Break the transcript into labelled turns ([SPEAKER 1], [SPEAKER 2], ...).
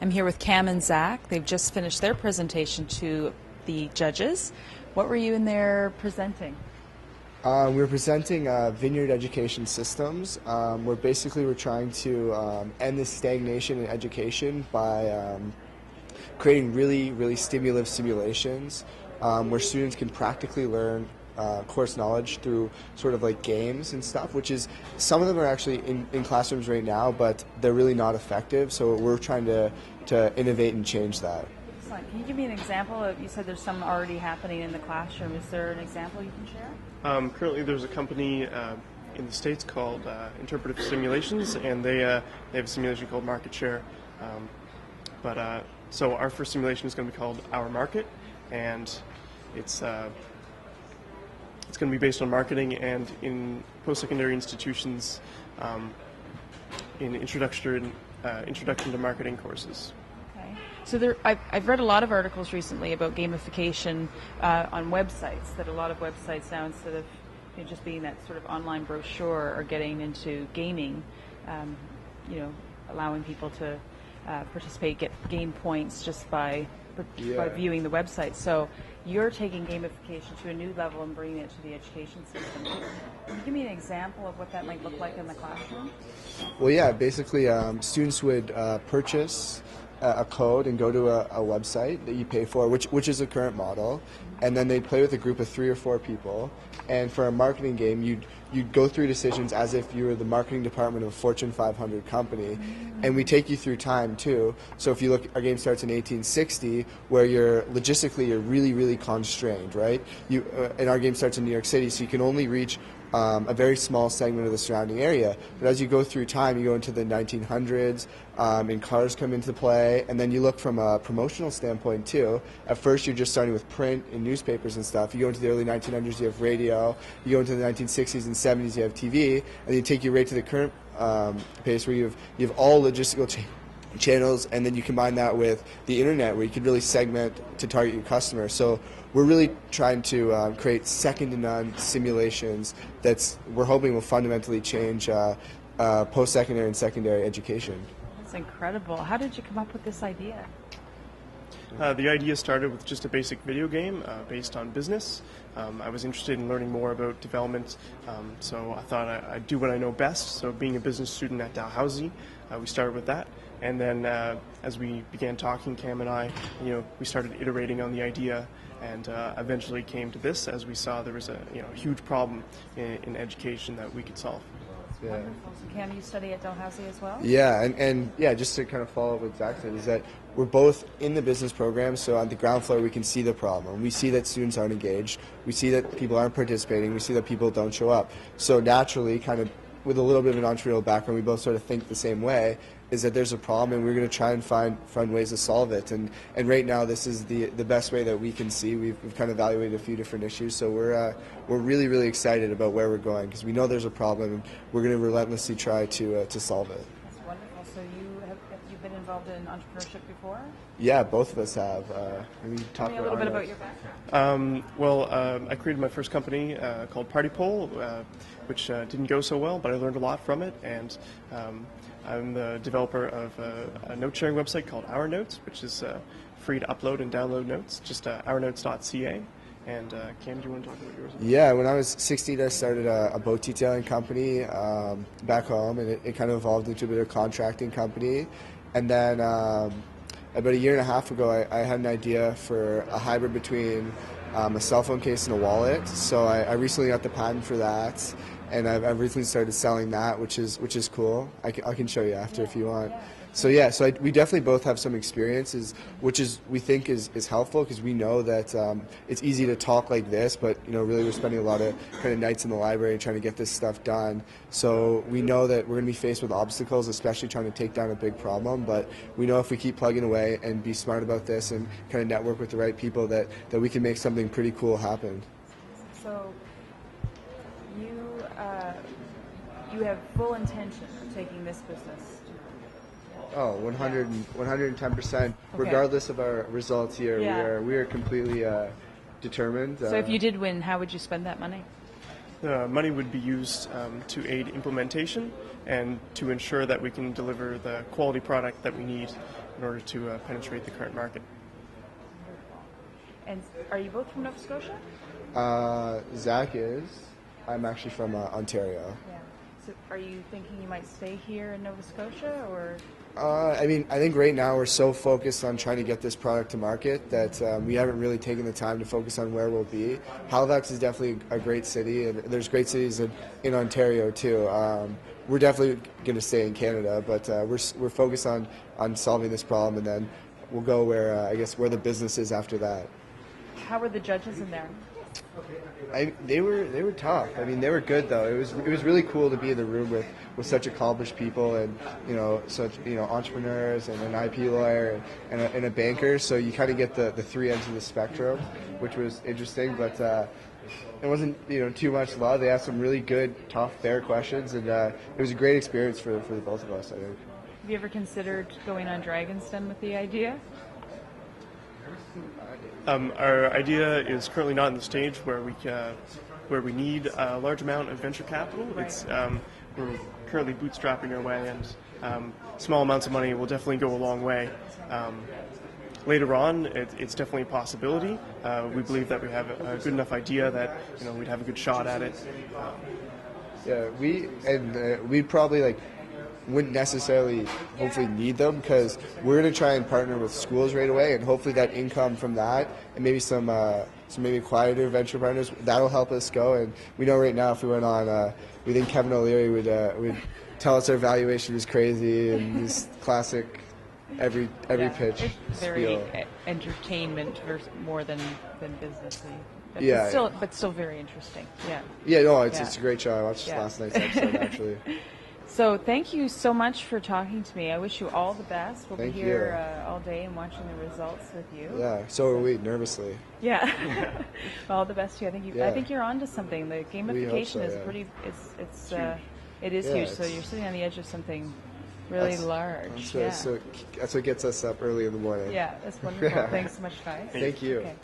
[SPEAKER 1] I'm here with Cam and Zach. They've just finished their presentation to the judges. What were you in there presenting?
[SPEAKER 2] We're presenting Vineyard Education Systems. We're trying to end the stagnation in education by creating really stimulative simulations where students can practically learn course knowledge through sort of like games and stuff, which is, some of them are actually in classrooms right now, but they're really not effective. So we're trying to innovate and change that.
[SPEAKER 1] Excellent. Can you give me an example of, you said there's some already happening in the classroom. Is there an example you can share?
[SPEAKER 3] Currently there's a company in the States called Interpretive Simulations, and they have a simulation called Market Share. So our first simulation is going to be called Our Market, and it's going to be based on marketing and in post-secondary institutions in introduction to marketing courses.
[SPEAKER 1] Okay. So I've read a lot of articles recently about gamification on websites, that a lot of websites now, instead of just being that sort of online brochure, are getting into gaming, allowing people to participate, gain points just by viewing the website. So you're taking gamification to a new level and bringing it to the education system. Can you give me an example of what that might look like in the classroom?
[SPEAKER 2] Well, yeah, basically students would purchase a code and go to a website that you pay for, which is the current model, and then they'd play with a group of 3 or 4 people. And for a marketing game, you'd go through decisions as if you were the marketing department of a Fortune 500 company, and we take you through time too. So if you look, our game starts in 1860, where you're really constrained, right? And our game starts in New York City, so you can only reach a very small segment of the surrounding area. But as you go through time, you go into the 1900s, and cars come into play, and then you look from a promotional standpoint too. At first, you're just starting with print and newspapers and stuff. You go into the early 1900s, you have radio. You go into the 1960s and 70s, you have TV, and they take you right to the current pace where you have all logistical channels, and then you combine that with the internet, where you can really segment to target your customer. So we're really trying to create second-to-none simulations we're hoping will fundamentally change post-secondary and secondary education.
[SPEAKER 1] That's incredible. How did you come up with this idea?
[SPEAKER 3] The idea started with just a basic video game based on business. I was interested in learning more about development, so I thought I'd do what I know best. So being a business student at Dalhousie, we started with that. And then as we began talking, Cam and I, we started iterating on the idea, and eventually came to this, as we saw there was a huge problem in education that we could solve.
[SPEAKER 1] Yeah. Wonderful. So Cam, you study at Dalhousie as well?
[SPEAKER 2] Yeah, and just to kind of follow up what Zach said, is that we're both in the business program, so on the ground floor we can see the problem. We see that students aren't engaged. We see that people aren't participating. We see that people don't show up. So naturally, kind of with a little bit of an entrepreneurial background, we both sort of think the same way, is that there's a problem and we're going to try and find ways to solve it. And right now this is the best way that we can see. We've kind of evaluated a few different issues, so we're really excited about where we're going, because we know there's a problem and we're going to relentlessly try to solve it.
[SPEAKER 1] That's wonderful. So have you been involved in entrepreneurship before?
[SPEAKER 2] Yeah, both of us have.
[SPEAKER 1] Tell me a little bit about your background.
[SPEAKER 3] I created my first company called Party Poll, which didn't go so well, but I learned a lot from it, and I'm the developer of a note-sharing website called Our Notes, which is free to upload and download notes, just ournotes.ca. And Cam, do you want to talk about yours?
[SPEAKER 2] Yeah, when I was 16, I started a boat detailing company back home, and it kind of evolved into a bit of a contracting company. And then about a year and a half ago, I had an idea for a hybrid between a cell phone case and a wallet. So I recently got the patent for that, and I've recently started selling that, which is cool. I can show you after if you want. So we definitely both have some experiences, which we think is helpful, because we know that it's easy to talk like this, but really we're spending a lot of kind of nights in the library trying to get this stuff done. So we know that we're going to be faced with obstacles, especially trying to take down a big problem. But we know if we keep plugging away and be smart about this and kind of network with the right people, that we can make something pretty cool happen.
[SPEAKER 1] So you have full intention of taking this business.
[SPEAKER 2] Oh, 110%. Regardless of our results here, we are completely determined.
[SPEAKER 1] So if you did win, how would you spend that money?
[SPEAKER 3] The money would be used to aid implementation and to ensure that we can deliver the quality product that we need in order to penetrate the current market.
[SPEAKER 1] And are you both from Nova Scotia?
[SPEAKER 2] Zach is. I'm actually from Ontario.
[SPEAKER 1] Yeah. So are you thinking you might stay here in Nova Scotia, or?
[SPEAKER 2] I mean, I think right now we're so focused on trying to get this product to market that we haven't really taken the time to focus on where we'll be. Halifax is definitely a great city, and there's great cities in Ontario too. We're definitely going to stay in Canada, but we're focused on solving this problem, and then we'll go where I guess where the business is after that.
[SPEAKER 1] How were the judges in there?
[SPEAKER 2] They were tough. I mean, they were good though. It was really cool to be in the room with such accomplished people and such entrepreneurs and an IP lawyer and a banker. So you kind of get the three ends of the spectrum, which was interesting. But it wasn't too much love. They asked some really good, tough, fair questions, and it was a great experience for the both of us, I think.
[SPEAKER 1] Have you ever considered going on Dragon's Den with the idea?
[SPEAKER 3] Our idea is currently not in the stage where we need a large amount of venture capital.
[SPEAKER 1] Right.
[SPEAKER 3] It's we're currently bootstrapping our way, and small amounts of money will definitely go a long way. Later on, it's definitely a possibility. We believe that we have a good enough idea that we'd have a good shot at it.
[SPEAKER 2] Yeah, we'd probably wouldn't necessarily hopefully need them because we're going to try and partner with schools right away, and hopefully that income from that and maybe some maybe quieter venture partners, that'll help us go. And we know right now if we went on, we think Kevin O'Leary would tell us our valuation is crazy and this classic every pitch
[SPEAKER 1] It's very
[SPEAKER 2] spiel.
[SPEAKER 1] entertainment versus more than businessy.
[SPEAKER 2] Yeah.
[SPEAKER 1] But still very interesting. Yeah.
[SPEAKER 2] Yeah, no,
[SPEAKER 1] Yeah.
[SPEAKER 2] it's a great show. I watched
[SPEAKER 1] Yeah.
[SPEAKER 2] last night's episode actually.
[SPEAKER 1] So thank you so much for talking to me. I wish you all the best. We'll
[SPEAKER 2] Thank
[SPEAKER 1] be here
[SPEAKER 2] you.
[SPEAKER 1] all day and watching the results with you.
[SPEAKER 2] Yeah, so are we, nervously.
[SPEAKER 1] Yeah. All the best to you. I think
[SPEAKER 2] Yeah.
[SPEAKER 1] you're onto something. The gamification
[SPEAKER 2] so,
[SPEAKER 1] is
[SPEAKER 2] yeah.
[SPEAKER 1] pretty. It is
[SPEAKER 2] Yeah,
[SPEAKER 1] huge. So
[SPEAKER 2] it's-
[SPEAKER 1] you're sitting on the edge of something really large.
[SPEAKER 2] That's what gets us up early in the morning.
[SPEAKER 1] Yeah, that's wonderful.
[SPEAKER 2] Yeah.
[SPEAKER 1] Thanks so much, guys.
[SPEAKER 2] Thank you.
[SPEAKER 1] Okay.